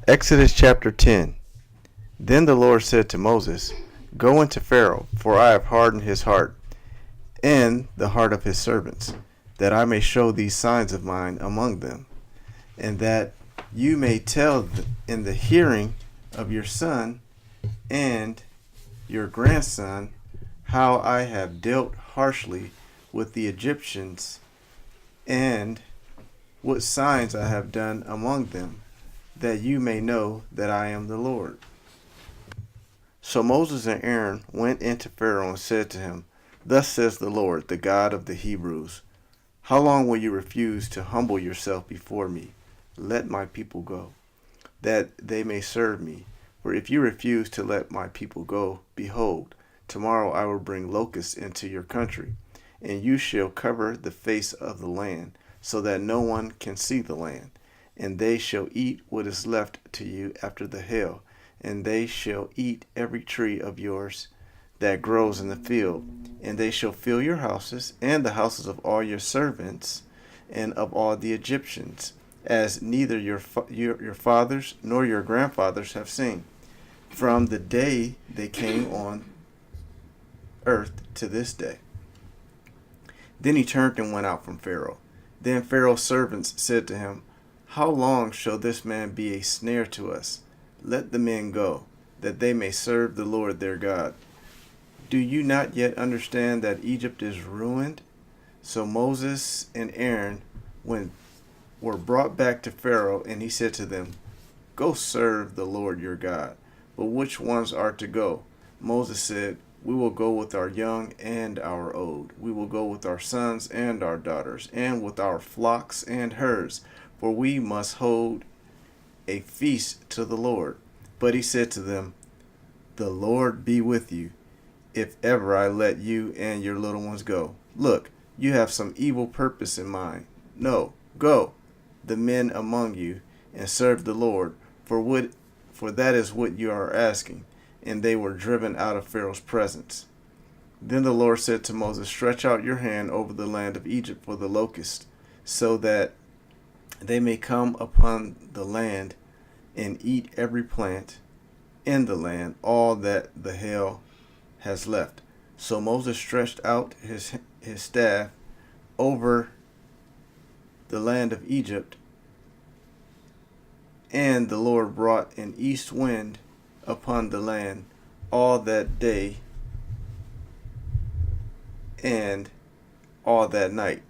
Exodus chapter 10. Then the Lord said to Moses, Go into Pharaoh, for I have hardened his heart, and the heart of his servants, that I may show these signs of mine among them, and that you may tell in the hearing of your son and your grandson how I have dealt harshly with the Egyptians, and what signs I have done among them, that you may know that I am the Lord. So Moses and Aaron went into Pharaoh and said to him, Thus says the Lord, the God of the Hebrews, How long will you refuse to humble yourself before me? Let my people go, that they may serve me. For if you refuse to let my people go, behold, tomorrow I will bring locusts into your country, and you shall cover the face of the land, so that no one can see the land. And they shall eat what is left to you after the hail, and they shall eat every tree of yours that grows in the field, and they shall fill your houses and the houses of all your servants and of all the Egyptians, as neither your fathers nor your grandfathers have seen, from the day they came on earth to this day. Then he turned and went out from Pharaoh. Then Pharaoh's servants said to him, How long shall this man be a snare to us? Let the men go, that they may serve the Lord their God. Do you not yet understand that Egypt is ruined? So Moses and Aaron were brought back to Pharaoh, and he said to them, Go serve the Lord your God. But which ones are to go? Moses said, We will go with our young and our old. We will go with our sons and our daughters, and with our flocks and herds, for we must hold a feast to the Lord. But he said to them, The Lord be with you, if ever I let you and your little ones go. Look, you have some evil purpose in mind. No, go, the men among you, and serve the Lord, for that is what you are asking. And they were driven out of Pharaoh's presence. Then the Lord said to Moses, Stretch out your hand over the land of Egypt for the locusts, so that they may come upon the land and eat every plant in the land, all that the hail has left. So Moses stretched out his staff over the land of Egypt, and the Lord brought an east wind upon the land all that day and all that night.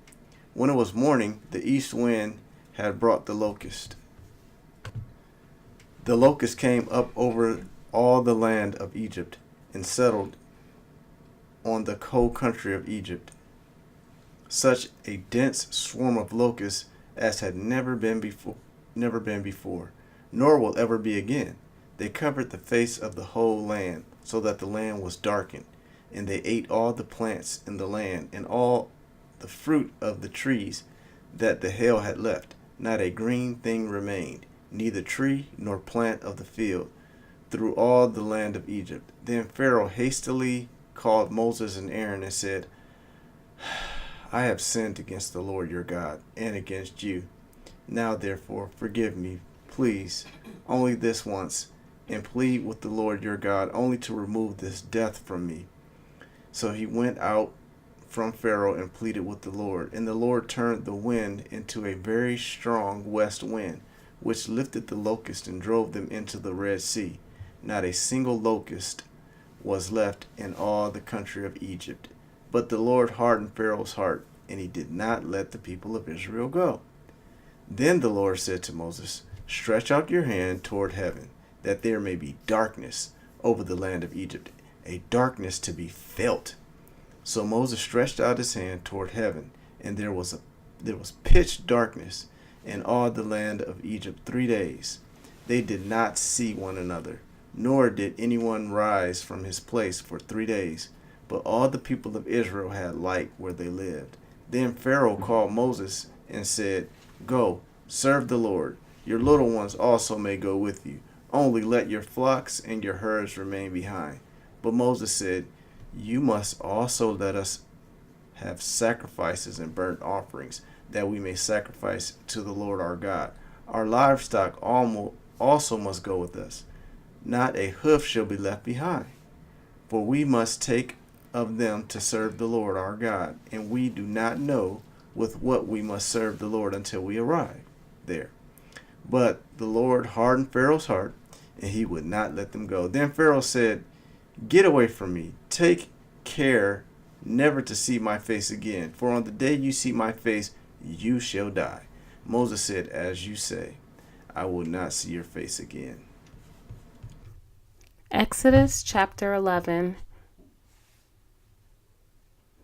When it was morning, the east wind had brought the locust. The locust came up over all the land of Egypt and settled on the whole country of Egypt. Such a dense swarm of locusts as had never been before, nor will ever be again. They covered the face of the whole land, so that the land was darkened, and they ate all the plants in the land, and all the fruit of the trees that the hail had left. Not a green thing remained, neither tree nor plant of the field, through all the land of Egypt. Then Pharaoh hastily called Moses and Aaron and said, I have sinned against the Lord your God, and against you. Now therefore forgive me, please, only this once, and plead with the Lord your God only to remove this death from me. So he went out from Pharaoh and pleaded with the Lord. And the Lord turned the wind into a very strong west wind, which lifted the locusts and drove them into the Red Sea. Not a single locust was left in all the country of Egypt. But the Lord hardened Pharaoh's heart, and he did not let the people of Israel go. Then the Lord said to Moses, Stretch out your hand toward heaven, that there may be darkness over the land of Egypt, a darkness to be felt. So Moses stretched out his hand toward heaven, and there was pitch darkness in all the land of Egypt 3 days. They did not see one another, nor did anyone rise from his place for 3 days. But all the people of Israel had light where they lived. Then Pharaoh called Moses and said, Go, serve the Lord. Your little ones also may go with you. Only let your flocks and your herds remain behind. But Moses said, You must also let us have sacrifices and burnt offerings, that we may sacrifice to the Lord our God. Our livestock also must go with us. Not a hoof shall be left behind. For we must take of them to serve the Lord our God, and we do not know with what we must serve the Lord until we arrive there. But the Lord hardened Pharaoh's heart, and he would not let them go. Then Pharaoh said, Get away from me. Take care never to see my face again, for on the day you see my face, you shall die. Moses said, As you say, I will not see your face again. Exodus chapter 11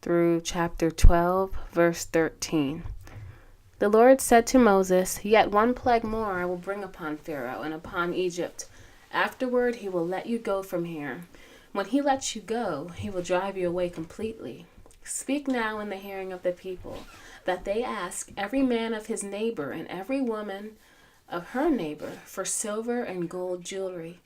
through chapter 12, verse 13. The Lord said to Moses, Yet one plague more I will bring upon Pharaoh and upon Egypt. Afterward he will let you go from here. When he lets you go, he will drive you away completely. Speak now in the hearing of the people, that they ask every man of his neighbor and every woman of her neighbor for silver and gold jewelry.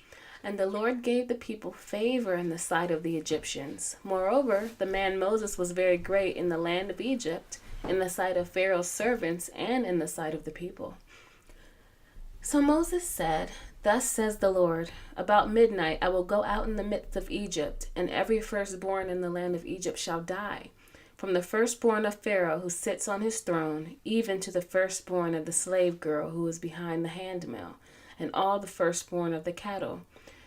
And the Lord gave the people favor in the sight of the Egyptians. Moreover, the man Moses was very great in the land of Egypt, in the sight of Pharaoh's servants, and in the sight of the people. So Moses said, Thus says the Lord, About midnight I will go out in the midst of Egypt, and every firstborn in the land of Egypt shall die, from the firstborn of Pharaoh who sits on his throne, even to the firstborn of the slave girl who is behind the handmill, and all the firstborn of the cattle.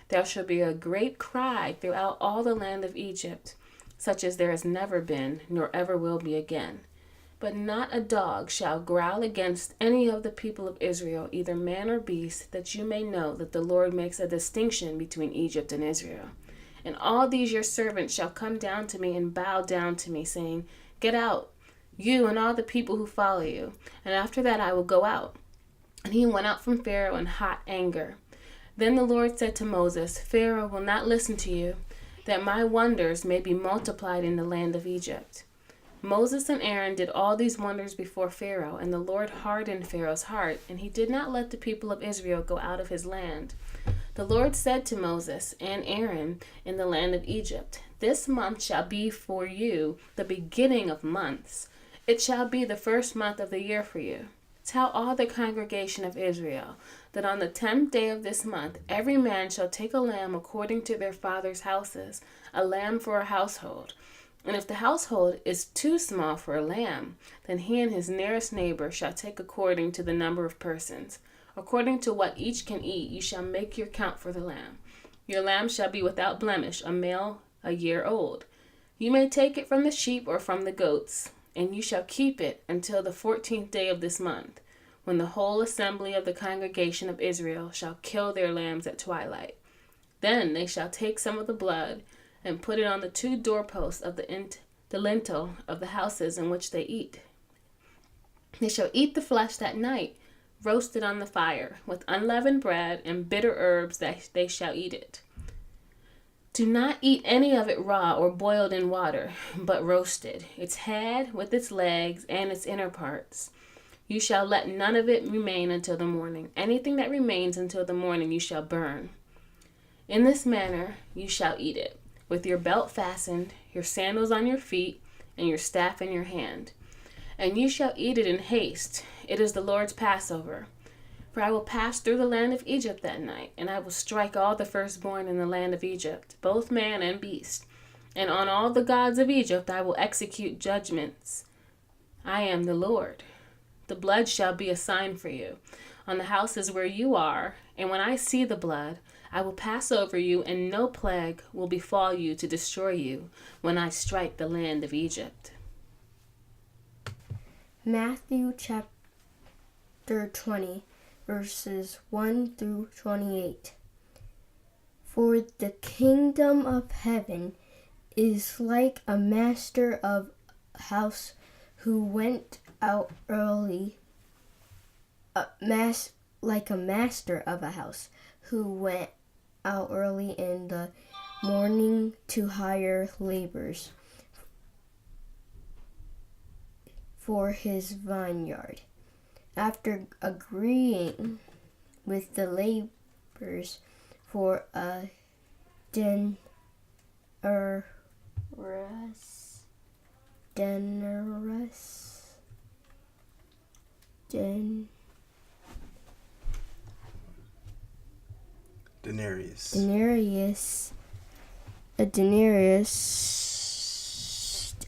There shall be a great cry throughout all the land of Egypt, such as there has never been, nor ever will be again. But not a dog shall growl against any of the people of Israel, either man or beast, that you may know that the Lord makes a distinction between Egypt and Israel. And all these your servants shall come down to me and bow down to me, saying, Get out, you and all the people who follow you, and after that I will go out. And he went out from Pharaoh in hot anger. Then the Lord said to Moses, Pharaoh will not listen to you, that my wonders may be multiplied in the land of Egypt. Moses and Aaron did all these wonders before Pharaoh, and the Lord hardened Pharaoh's heart, and he did not let the people of Israel go out of his land. The Lord said to Moses and Aaron in the land of Egypt, This month shall be for you the beginning of months. It shall be the first month of the year for you. Tell all the congregation of Israel that on the 10th day of this month every man shall take a lamb according to their fathers' houses, a lamb for a household. And if the household is too small for a lamb, then he and his nearest neighbor shall take according to the number of persons. According to what each can eat, you shall make your count for the lamb. Your lamb shall be without blemish, a male a year old. You may take it from the sheep or from the goats, and you shall keep it until the 14th day of this month, when the whole assembly of the congregation of Israel shall kill their lambs at twilight. Then they shall take some of the blood and put it on the 2 doorposts of the lintel of the houses in which they eat. They shall eat the flesh that night, roasted on the fire, with unleavened bread and bitter herbs that they shall eat it. Do not eat any of it raw or boiled in water, but roasted, its head with its legs and its inner parts. You shall let none of it remain until the morning. Anything that remains until the morning you shall burn. In this manner you shall eat it, with your belt fastened, your sandals on your feet, and your staff in your hand. And you shall eat it in haste. It is the Lord's Passover. For I will pass through the land of Egypt that night, and I will strike all the firstborn in the land of Egypt, both man and beast. And on all the gods of Egypt I will execute judgments. I am the Lord. The blood shall be a sign for you on the houses where you are, and when I see the blood, I will pass over you, and no plague will befall you to destroy you when I strike the land of Egypt. Matthew chapter 20, verses 1 through 28. For the kingdom of heaven is like a master of a house who went out early, like a master of a house who went out early in the morning to hire laborers for his vineyard. After agreeing with the laborers for a denarius, Denarius. A denarius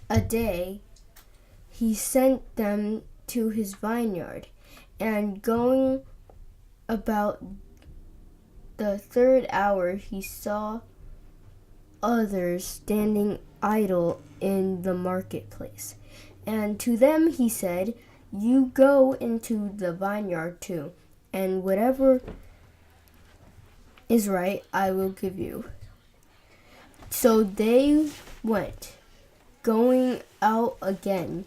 a day. He sent them to his vineyard, and going about the third hour, he saw others standing idle in the marketplace. And to them he said, "You go into the vineyard too, and whatever is right I will give you." So they went, going out again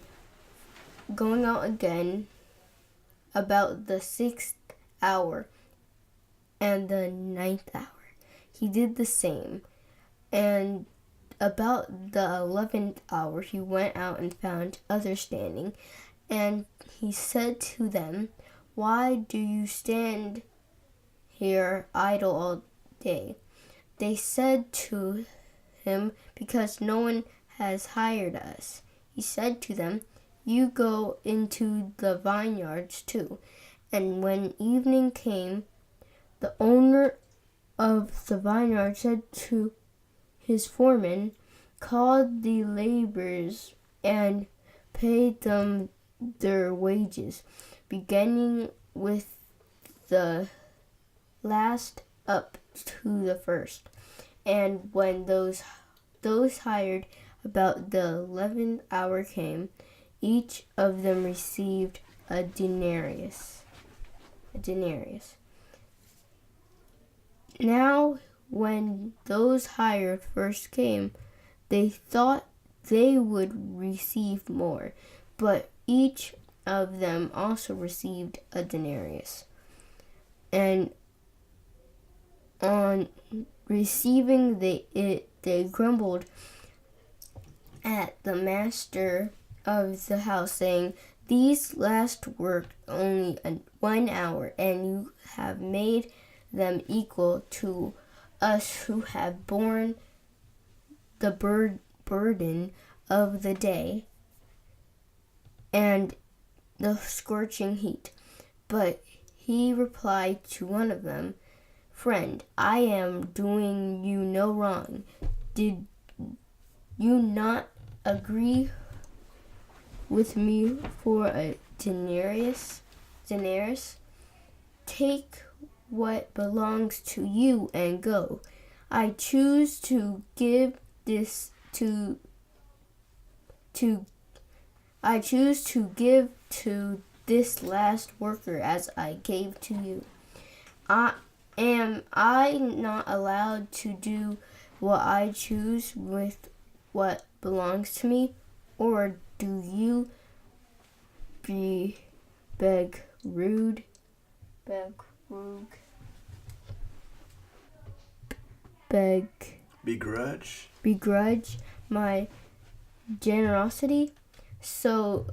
about the 6th hour and the 9th hour. He did the same. And about the 11th hour he went out and found others standing. And he said to them, "Why do you stand here idle all day?" They said to him, "Because no one has hired us." He said to them, "You go into the vineyards too." And when evening came, the owner of the vineyard said to his foreman, "Call the laborers and pay them their wages, beginning with the last up to the first." And when those hired about the 11th hour came, each of them received a denarius. Now, when those hired first came, they thought they would receive more, but each of them also received a denarius. And on receiving they grumbled at the master of the house, saying, "These last worked only 1 hour, and you have made them equal to us who have borne the burden of the day and the scorching heat." But he replied to one of them, "Friend, I am doing you no wrong. Did you not agree with me for a denarius? Take what belongs to you and go. I choose to give this to this last worker as I gave to you. Am I not allowed to do what I choose with what belongs to me? Or do you begrudge my generosity? So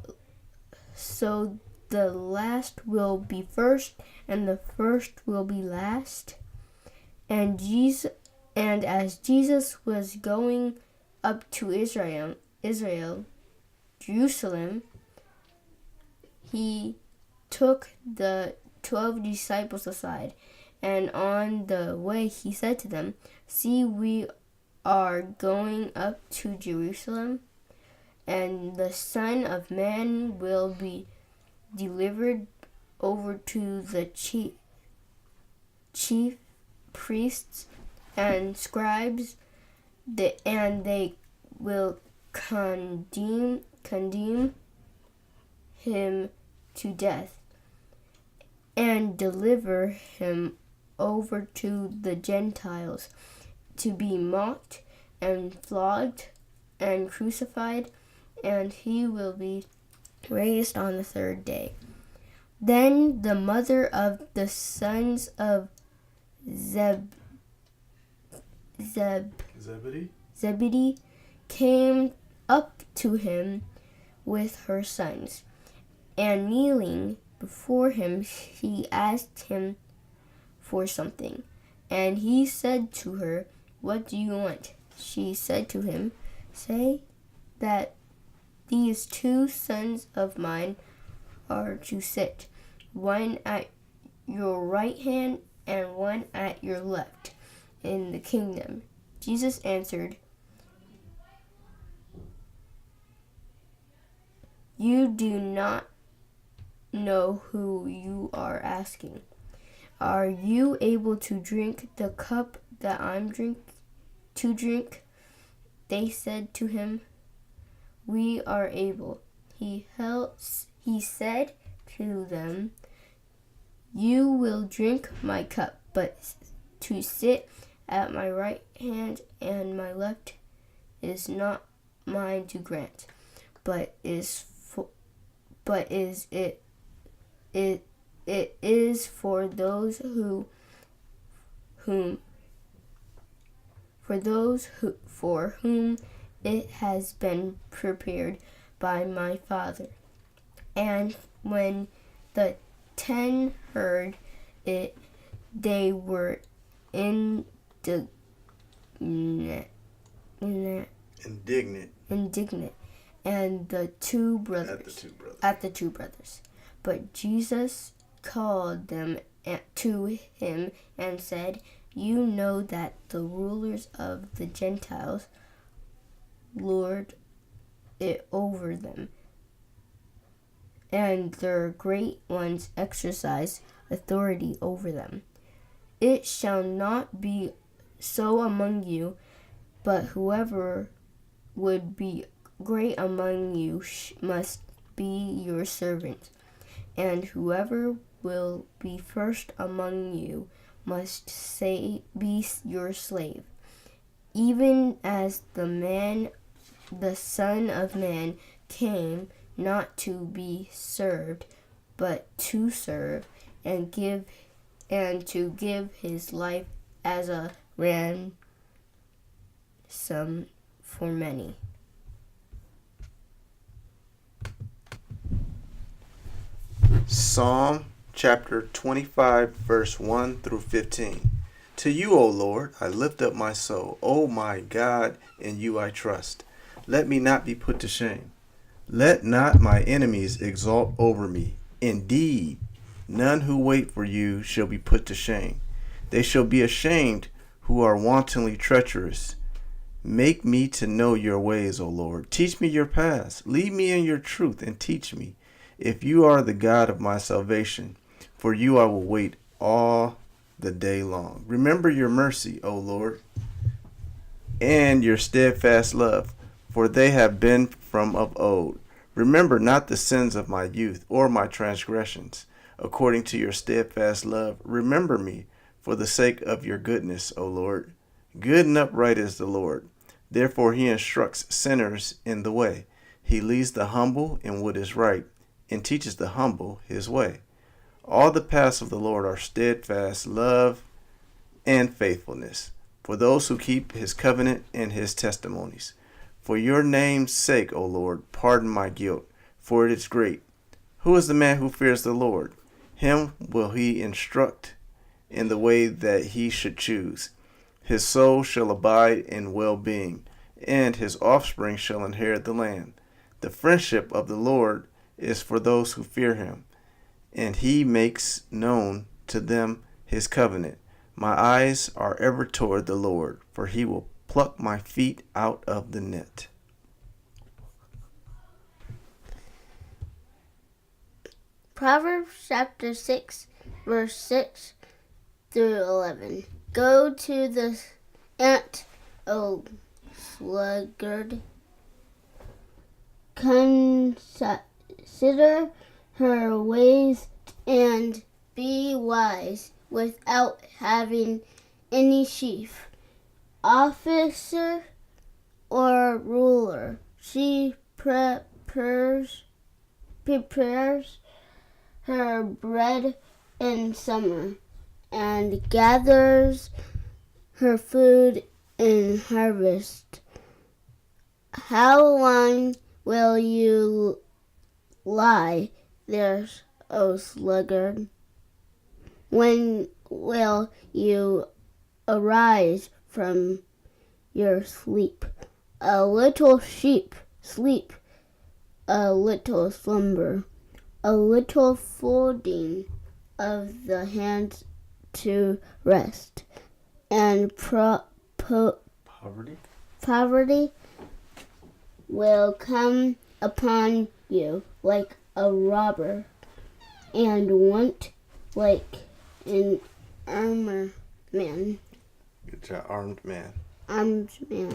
the last will be first, and the first will be last." And as Jesus was going up to Jerusalem, he took the 12 disciples aside, and on the way he said to them, "See, we are going up to Jerusalem, and the Son of Man will be delivered over to the chief priests and scribes, and they will condemn him to death and deliver him over to the Gentiles to be mocked and flogged and crucified, and he will be raised on the third day." Then the mother of the sons of Zebedee came up to him with her sons, and kneeling before him, she asked him for something. And he said to her, "What do you want?" She said to him, "Say that these 2 sons of mine are to sit, one at your right hand and one at your left in the kingdom." Jesus answered, "You do not know who you are asking. Are you able to drink the cup that I'm to drink?" They said to him, "We are able." He said to them, "You will drink my cup, but to sit at my right hand and my left is not mine to grant, but is for those for whom it has been prepared by my Father." And when the 10 heard it, they were indignant at the two brothers. But Jesus called them to him and said, "You know that the rulers of the Gentiles lord it over them, and their great ones exercise authority over them. It shall not be so among you, but whoever would be great among you must be your servant, and whoever will be first among you must be your slave, even as the Son of Man came not to be served, but to serve and to give his life as a ransom for many." Psalm chapter 25, verse 1 through 15. To you, O Lord, I lift up my soul. O my God, in you I trust. Let me not be put to shame. Let not my enemies exalt over me. Indeed, none who wait for you shall be put to shame. They shall be ashamed who are wantonly treacherous. Make me to know your ways, O Lord. Teach me your paths. Lead me in your truth and teach me. If you are the God of my salvation, for you I will wait all the day long. Remember your mercy, O Lord, and your steadfast love, for they have been from of old. Remember not the sins of my youth or my transgressions. According to your steadfast love, remember me for the sake of your goodness, O Lord. Good and upright is the Lord. Therefore he instructs sinners in the way. He leads the humble in what is right, and teaches the humble his way. All the paths of the Lord are steadfast love and faithfulness for those who keep his covenant and his testimonies. For your name's sake, O Lord, pardon my guilt, for it is great. Who is the man who fears the Lord? Him will he instruct in the way that he should choose. His soul shall abide in well-being, and his offspring shall inherit the land. The friendship of the Lord is for those who fear him, and he makes known to them his covenant. My eyes are ever toward the Lord, for he will pluck my feet out of the net. Proverbs chapter 6, verse 6 through 11. Go to the ant, O sluggard. Consider her ways and be wise without having any chief, officer, or ruler. She prepares her bread in summer and gathers her food in harvest. How long will you lie there, O sluggard? When will you arise from your sleep? A little sheep sleep, a little slumber, a little folding of the hands to rest, and poverty will come upon you like a robber, and want like an armed man. Good job, armed man. Armed man.